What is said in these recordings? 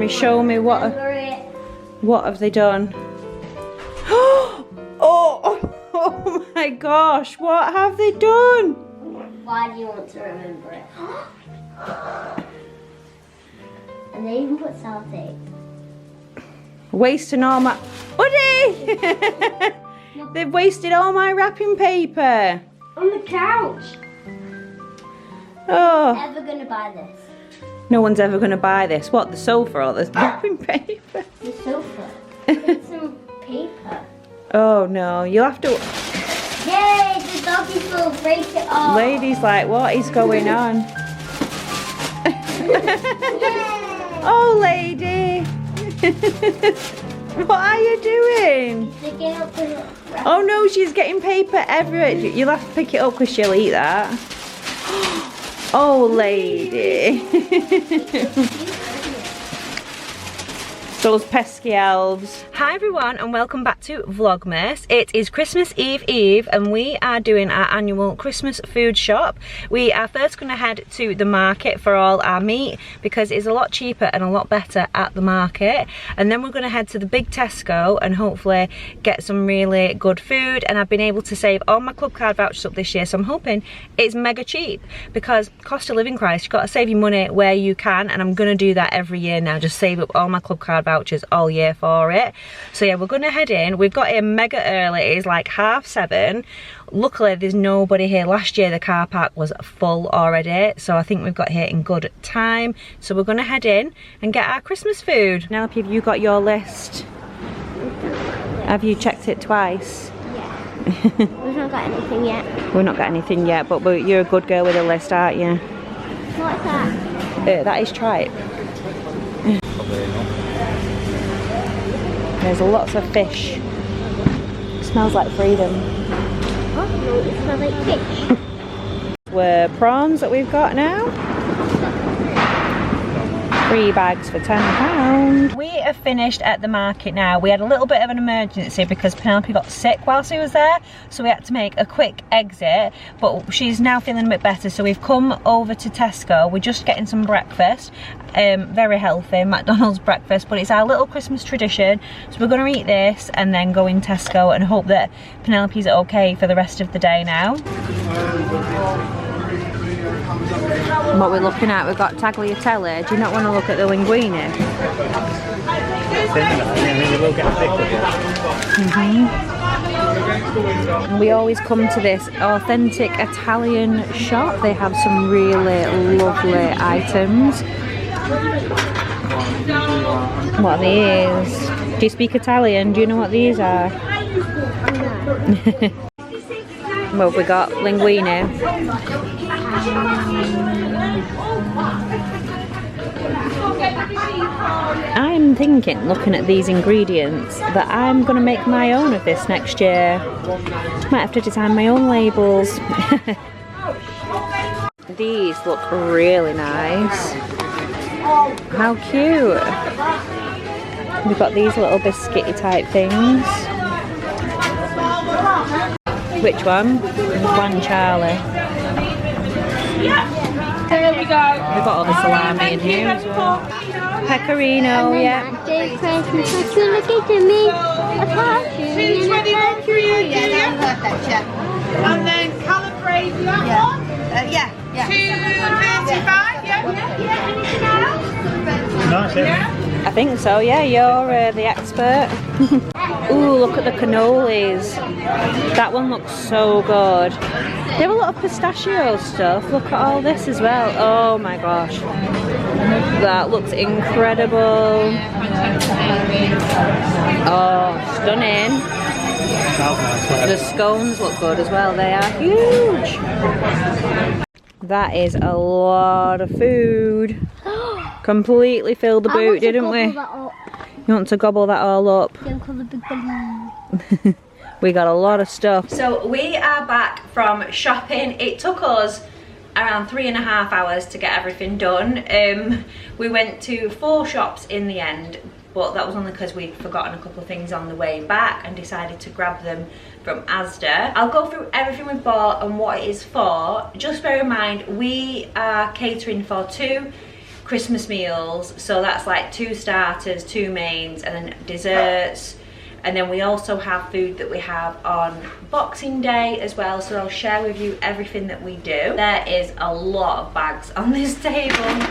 show me what have they done? Oh my gosh, what have they done? Why do you want to remember it? And they even put sellotape. Wasting all my... Buddy! They've wasted all my wrapping paper. On the couch. Oh. Ever gonna buy this? No one's ever going to buy this. What, the sofa or the wrapping paper? The sofa. It's some paper. Oh no, you'll have to... Yay, the doggies will break it off. Lady's like, what is going on? Oh, lady. What are you doing? Picking up the... Oh no, she's getting paper everywhere. You'll have to pick it up because she'll eat that. Oh, lady. Those pesky elves. Hi everyone and welcome back to Vlogmas. It is Christmas Eve and we are doing our annual Christmas food shop. We are first going to head to the market for all our meat because it's a lot cheaper and a lot better at the market. And then we're going to head to the big Tesco and hopefully get some really good food. And I've been able to save all my club card vouchers up this year, so I'm hoping it's mega cheap because cost of living crisis, you've got to save your money where you can, and I'm going to do that every year now, just save up all my club card vouchers all year for it. So yeah, we're gonna head in. We've got here mega early. It's like 7:30. Luckily there's nobody here. Last year the car park was full already, so I think we've got here in good time. So we're gonna head in and get our Christmas food. Penelope, have you got your list? Have you checked it twice? Yeah. We've not got anything yet. We've not got anything yet, but you're a good girl with a list, aren't you? What's that? That is tripe. There's lots of fish. Smells like freedom. Oh, no, it smells like fish. We're prawns that we've got now. 3 bags for £10. We have finished at the market now. We had a little bit of an emergency because Penelope got sick whilst he was there, so we had to make a quick exit, but she's now feeling a bit better, so we've come over to Tesco. We're just getting some breakfast, very healthy McDonald's breakfast, but it's our little Christmas tradition, so we're going to eat this and then go in Tesco and hope that Penelope's okay for the rest of the day now. What we're looking at, we've got tagliatelle. Do you not want to look at the linguine? We always come to this authentic Italian shop. They have some really lovely items. What are these? Do you speak Italian? Do you know what these are? Well, we got linguine. I'm thinking, looking at these ingredients, that I'm going to make my own of this next year. Might have to design my own labels. These look really nice. How cute. We've got these little biscuity type things. Which one? Guanciale. There we go. We've got all the salami in here as well. Pecorino, yeah. Merry Christmas, you look at me. A cartoon. 221 for you, yeah, perfect, yeah. And then calibrate that one. Yeah. 235, yeah. Anything else? Nice, yeah. I think so, yeah, you're the expert. Ooh, look at the cannolis. That one looks so good. They have a lot of pistachio stuff. Look at all this as well. Oh my gosh. That looks incredible. Oh, stunning. The scones look good as well. They are huge. That is a lot of food. Completely filled the boot, didn't we? You want to gobble that all up? We got a lot of stuff. So we are back from shopping. It took us around 3.5 hours to get everything done. We went to 4 shops in the end, but that was only because we'd forgotten a couple of things on the way back and decided to grab them from Asda. I'll go through everything we've bought and what it is for. Just bear in mind, we are catering for 2 Christmas meals. So that's like 2 starters, 2 mains, and then desserts. And then we also have food that we have on Boxing Day as well. So I'll share with you everything that we do. There is a lot of bags on this table.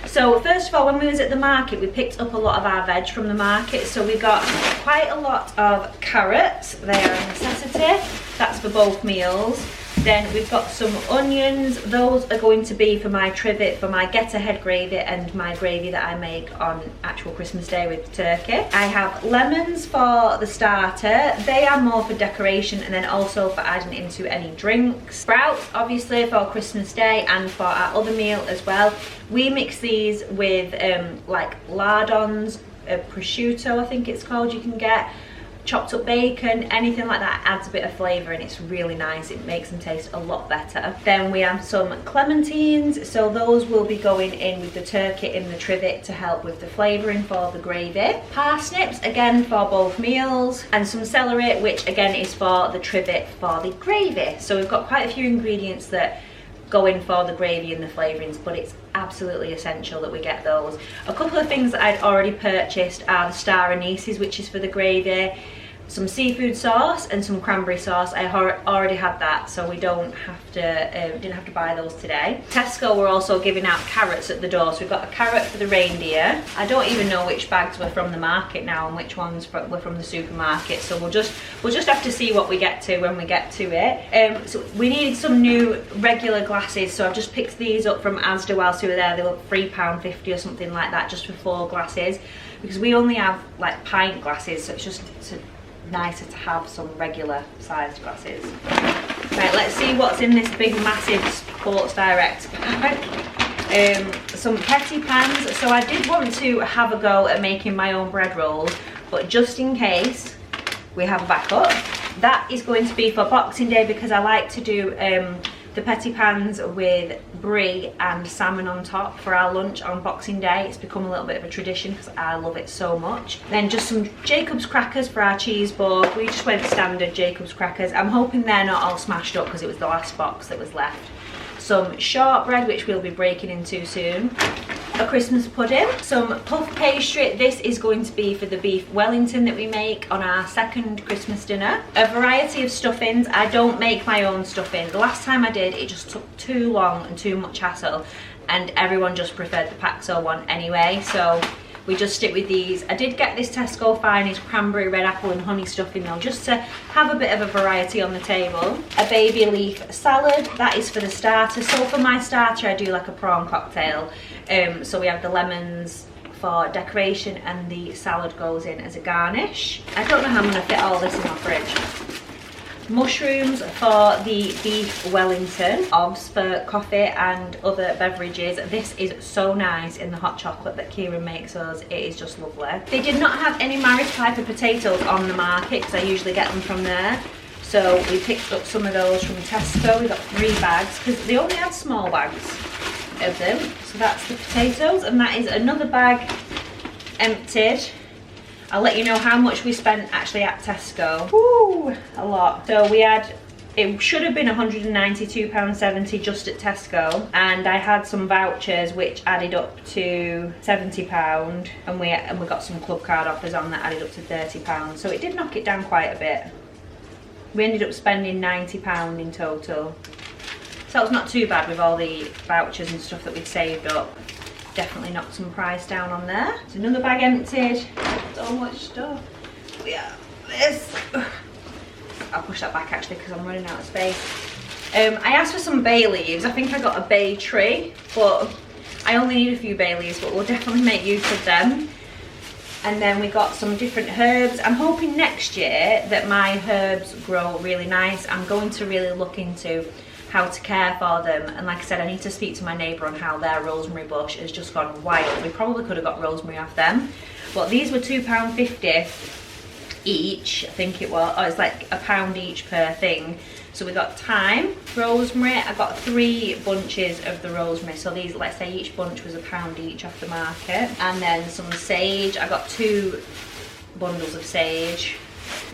So first of all, when we was at the market, we picked up a lot of our veg from the market. So we got quite a lot of carrots. They are a necessity. That's for both meals. Then we've got some onions. Those are going to be for my trivet, for my get ahead gravy and my gravy that I make on actual Christmas Day with turkey. I have lemons for the starter. They are more for decoration and then also for adding into any drinks. Sprouts, obviously, for Christmas Day and for our other meal as well. We mix these with like lardons, prosciutto I think it's called, you can get. Chopped up bacon, anything like that adds a bit of flavour and it's really nice. It makes them taste a lot better. Then we have some clementines, so those will be going in with the turkey in the trivet to help with the flavouring for the gravy. Parsnips, again for both meals, and some celery, which again is for the trivet for the gravy. So we've got quite a few ingredients that go in for the gravy and the flavourings, but it's absolutely essential that we get those. A couple of things that I'd already purchased are the star anise, which is for the gravy, some seafood sauce and some cranberry sauce. I already had that, so we don't have to didn't have to buy those today. Tesco were also giving out carrots at the door, so we've got a carrot for the reindeer. I don't even know which bags were from the market now and which ones were from the supermarket, so we'll just have to see what we get to when we get to it. So we needed some new regular glasses, so I've just picked these up from Asda whilst we were there. They were £3.50 or something like that, just for 4 glasses, because we only have like pint glasses, so it's just nicer to have some regular sized glasses. Right, let's see what's in this big massive Sports Direct bag. Some petty pans. So I did want to have a go at making my own bread rolls, but just in case we have a backup. That is going to be for Boxing Day, because I like to do the petty pans with brie and salmon on top for our lunch on Boxing Day. It's become a little bit of a tradition because I love it so much. Then just some Jacob's crackers for our cheese board. We just went standard Jacob's crackers. I'm hoping they're not all smashed up because it was the last box that was left. Some shortbread, which we'll be breaking into soon. A Christmas pudding, some puff pastry. This is going to be for the beef Wellington that we make on our second Christmas dinner. A variety of stuffings. I don't make my own stuffing. The last time I did, it just took too long and too much hassle, and everyone just preferred the Paxo one anyway, so we just stick with these. I did get this Tesco Finest cranberry, red apple and honey stuffing though, just to have a bit of a variety on the table. A baby leaf salad, that is for the starter. So for my starter I do like a prawn cocktail. So we have the lemons for decoration and the salad goes in as a garnish. I don't know how I'm going to fit all this in my fridge. Mushrooms for the beef Wellington, ovs for coffee and other beverages. This is so nice in the hot chocolate that Kieran makes us. It is just lovely. They did not have any Maris Piper potatoes on the market because I usually get them from there. So we picked up some of those from Tesco. We got 3 bags because they only had small bags of them. So that's the potatoes, and that is another bag emptied. I'll let you know how much we spent actually at Tesco. Woo, a lot. So we had, it should have been £192.70 just at Tesco, and I had some vouchers which added up to £70, and we got some club card offers on that added up to £30. So it did knock it down quite a bit. We ended up spending £90 in total. So it's not too bad with all the vouchers and stuff that we'd saved up. Definitely knocked some price down on there. There's another bag emptied. So much stuff. We have this. I'll push that back actually because I'm running out of space. I asked for some bay leaves. I think I got a bay tree, but I only need a few bay leaves, but we'll definitely make use of them. And then we got some different herbs. I'm hoping next year that my herbs grow really nice. I'm going to really look into how to care for them, and like I said, I need to speak to my neighbour on how their rosemary bush has just gone wild. We probably could have got rosemary off them, but these were £2.50 each, I think it was. Oh, it's like £1 each per thing. So we got thyme, rosemary. I got 3 bunches of the rosemary, so these, let's say each bunch was £1 each off the market. And then some sage. I got 2 bundles of sage.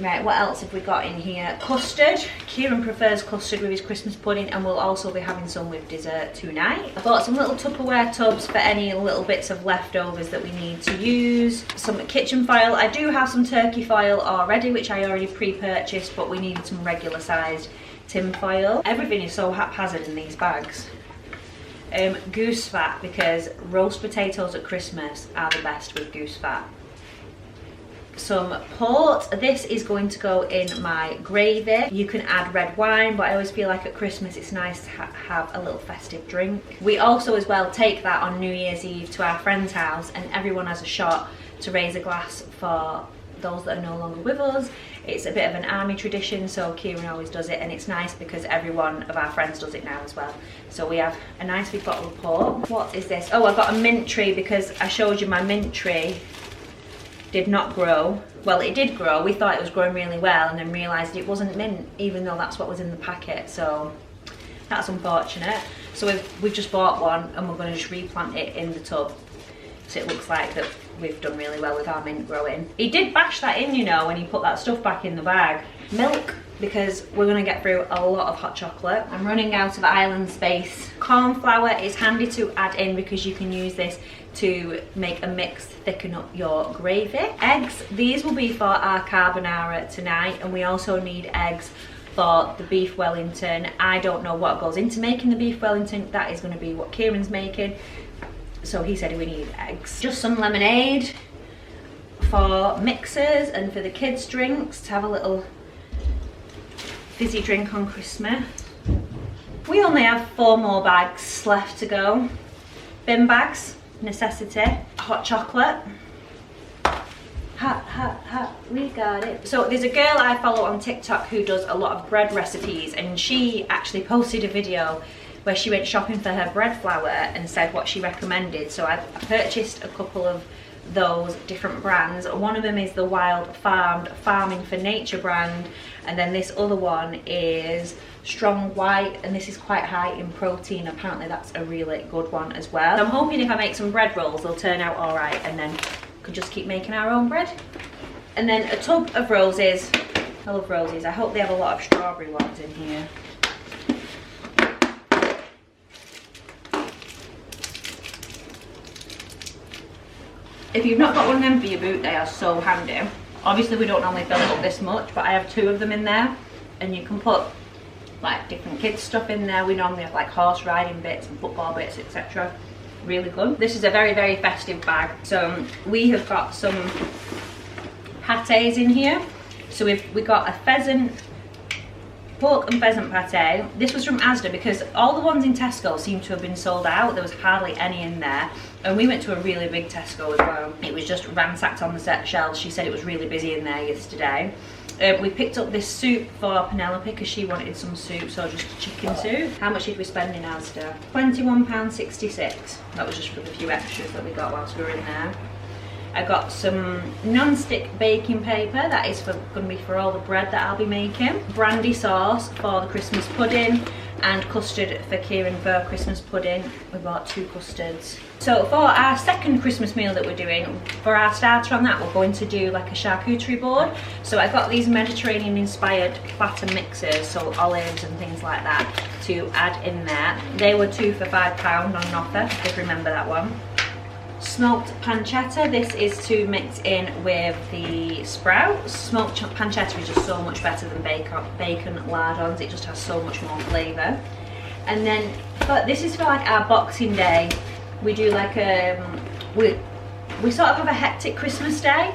Right, what else have we got in here? Custard. Kieran prefers custard with his Christmas pudding, and we'll also be having some with dessert tonight. I bought some little Tupperware tubs for any little bits of leftovers that we need to use. Some kitchen foil. I do have some turkey foil already, which I already pre-purchased, but we needed some regular sized tin foil. Everything is so haphazard in these bags. Goose fat, because roast potatoes at Christmas are the best with goose fat. Some port. This is going to go in my gravy. You can add red wine, but I always feel like at Christmas it's nice to have a little festive drink. We also as well take that on New Year's Eve to our friend's house, and everyone has a shot to raise a glass for those that are no longer with us. It's a bit of an army tradition, so Kieran always does it, and it's nice because every one of our friends does it now as well. So we have a nice big bottle of port. What is this? Oh, I got a mint tree because I showed you my mint tree did not grow. Well, it did grow. We thought it was growing really well, and then realised it wasn't mint, even though that's what was in the packet. So that's unfortunate. So we've just bought one, and we're going to just replant it in the tub, so it looks like that we've done really well with our mint growing. He did bash that in, you know, when he put that stuff back in the bag. Milk, because we're going to get through a lot of hot chocolate. I'm running out of island space. Corn flour is handy to add in because you can use this to make a mix, thicken up your gravy. Eggs, these will be for our carbonara tonight, and we also need eggs for the beef Wellington. I don't know what goes into making the beef Wellington. That is going to be what Kieran's making, so he said we need eggs. Just some lemonade for mixers and for the kids' drinks, to have a little fizzy drink on Christmas. We only have 4 more bags left to go. Bin bags, necessity. Hot chocolate. Hot, we got it. So there's a girl I follow on TikTok who does a lot of bread recipes, and she actually posted a video where she went shopping for her bread flour and said what she recommended. So I purchased a couple of those different brands. One of them is the Wild Farmed Farming for Nature brand, and then this other one is Strong White, and this is quite high in protein. Apparently that's a really good one as well. So I'm hoping if I make some bread rolls they'll turn out all right, and then we can just keep making our own bread. And then a tub of roses. I love roses. I hope they have a lot of strawberry ones in here. If you've not got one of them for your boot, they are so handy. Obviously we don't normally fill it up this much, but I have 2 of them in there, and you can put like different kids stuff in there. We normally have like horse riding bits and football bits, etc. Really good. This is a very, very festive bag. So we have got some pâtés in here. So we got a pheasant, pork and pheasant pâté. This was from Asda because all the ones in Tesco seem to have been sold out. There was hardly any in there. And we went to a really big Tesco as well. It was just ransacked on the set shelves. She said it was really busy in there yesterday. We picked up this soup for Penelope because she wanted some soup, so just chicken soup. How much did we spend in Asda? £21.66. That was just for the few extras that we got whilst we were in there. I got some non-stick baking paper. That is going to be for all the bread that I'll be making. Brandy sauce for the Christmas pudding, and custard for Kieran for Christmas pudding. We bought 2 custards. So for our second Christmas meal that we're doing, for our starter on that, we're going to do like a charcuterie board. So I got these Mediterranean inspired platter mixers, so olives and things like that, to add in there. They were 2 for £5 on offer, if you remember that one. Smoked pancetta, this is to mix in with the sprouts. Smoked pancetta is just so much better than bacon lardons. It just has so much more flavour. And then this is for like our Boxing Day. We do like we sort of have a hectic Christmas day,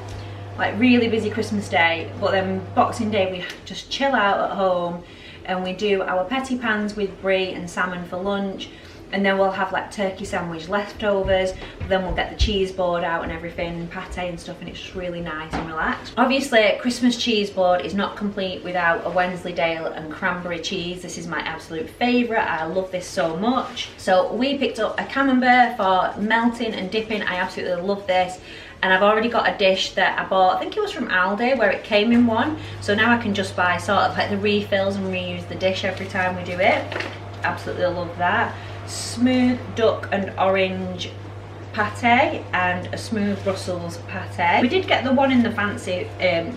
like really busy Christmas day, but then Boxing Day we just chill out at home, and we do our petty pans with brie and salmon for lunch. And then we'll have like turkey sandwich leftovers, then we'll get the cheese board out and everything, pate and stuff, and it's just really nice and relaxed. Obviously, Christmas cheese board is not complete without a Wensleydale and cranberry cheese. This is my absolute favourite. I love this so much. So we picked up a camembert for melting and dipping. I absolutely love this. And I've already got a dish that I bought, I think it was from Aldi, where it came in one. So now I can just buy sort of like the refills and reuse the dish every time we do it. Absolutely love that. Smooth duck and orange pate and a smooth Brussels pate. We did get the one in the fancy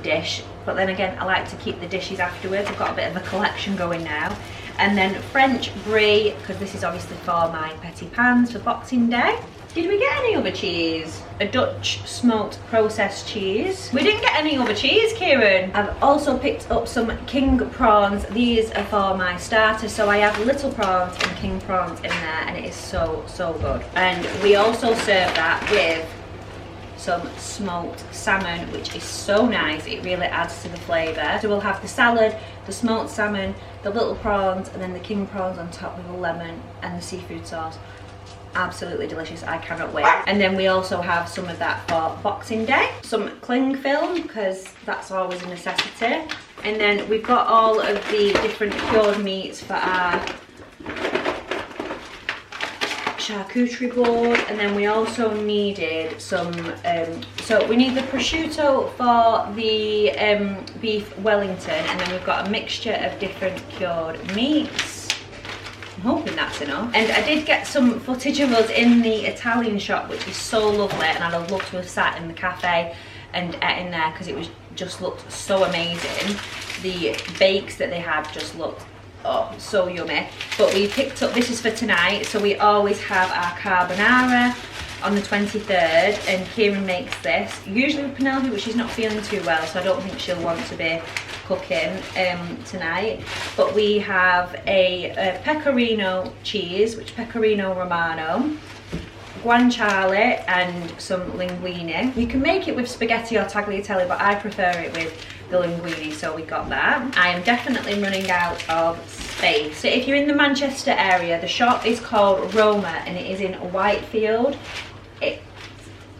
dish but then again I like to keep the dishes afterwards. I've got a bit of a collection going now. And then French brie, because this is obviously for my petit pans for Boxing Day. Did we get any other cheese? A Dutch smoked processed cheese. We didn't get any other cheese, Kieran. I've also picked up some king prawns. These are for my starter, so I have little prawns and king prawns in there, and it is so, so good. And we also serve that with some smoked salmon, which is so nice. It really adds to the flavour. So we'll have the salad, the smoked salmon, the little prawns, and then the king prawns on top with a lemon and the seafood sauce. Absolutely delicious. I cannot wait. And then we also have some of that for Boxing Day. Some cling film, because that's always a necessity. And then we've got all of the different cured meats for our charcuterie board. And then we also needed some so we need the prosciutto for the beef Wellington, and then we've got a mixture of different cured meats. I'm hoping that's enough. And I did get some footage of us in the Italian shop, which is so lovely, and I'd have loved to have sat in the cafe and ate in there because it was just looked so amazing. The bakes that they had just looked, oh, so yummy. But we picked up, this is for tonight, so we always have our carbonara on the 23rd, and Kieran makes this usually with Penelope, but she's not feeling too well, so I don't think she'll want to be cooking tonight. But we have a pecorino cheese, which pecorino romano, guanciale, and some linguine. You can make it with spaghetti or tagliatelle, but I prefer it with the linguine, so we got that. I am definitely running out of space. So if you're in the Manchester area, the shop is called Roma, and it is in Whitefield.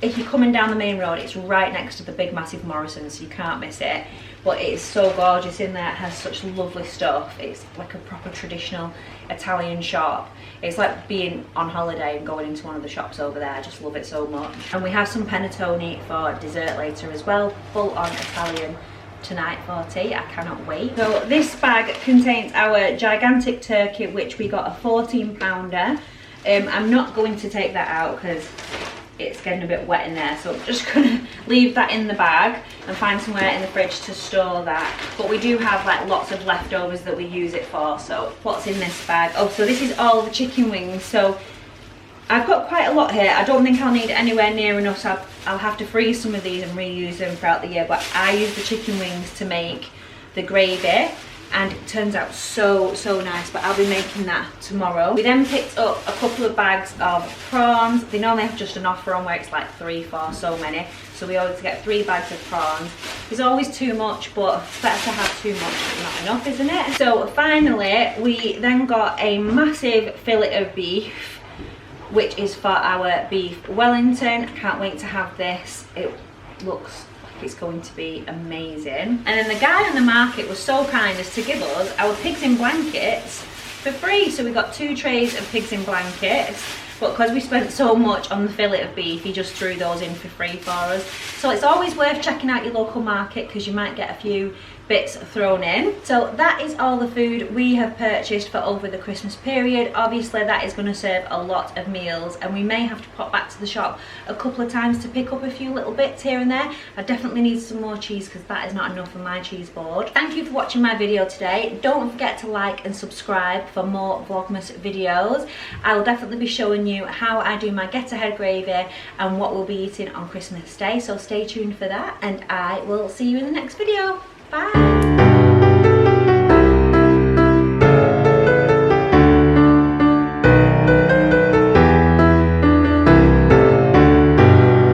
If you're coming down the main road, it's right next to the big massive Morrison's, so you can't miss it. But it is so gorgeous in there. It has such lovely stuff. It's like a proper traditional Italian shop. It's like being on holiday and going into one of the shops over there. I just love it so much. And we have some panettone for dessert later as well. Full on Italian tonight for tea. I cannot wait. So this bag contains our gigantic turkey, which we got a 14-pounder. I'm not going to take that out because it's getting a bit wet in there, so I'm just gonna leave that in the bag and find somewhere in the fridge to store that. But we do have like lots of leftovers that we use it for. So what's in this bag? Oh, so this is all the chicken wings. So I've got quite a lot here. I don't think I'll need anywhere near enough, so I'll have to freeze some of these and reuse them throughout the year. But I use the chicken wings to make the gravy, and it turns out so, so nice. But I'll be making that tomorrow. We then picked up a couple of bags of prawns. They normally have just an offer on where it's like 3 for so many. So we always get 3 bags of prawns. There's always too much, but it's better to have too much but not enough, isn't it? So finally, we then got a massive fillet of beef, which is for our beef Wellington. I can't wait to have this. It looks like it's going to be amazing. And then the guy in the market was so kind as to give us our pigs in blankets for free. So we got 2 trays of pigs in blankets, but because we spent so much on the fillet of beef, he just threw those in for free for us. So it's always worth checking out your local market because you might get a few bits thrown in. So that is all the food we have purchased for over the Christmas period. Obviously that is going to serve a lot of meals, and we may have to pop back to the shop a couple of times to pick up a few little bits here and there. I definitely need some more cheese because that is not enough on my cheese board. Thank you for watching my video today. Don't forget to like and subscribe for more Vlogmas videos. I will definitely be showing you how I do my get ahead gravy and what we'll be eating on Christmas Day, so stay tuned for that, and I will see you in the next video. Bye!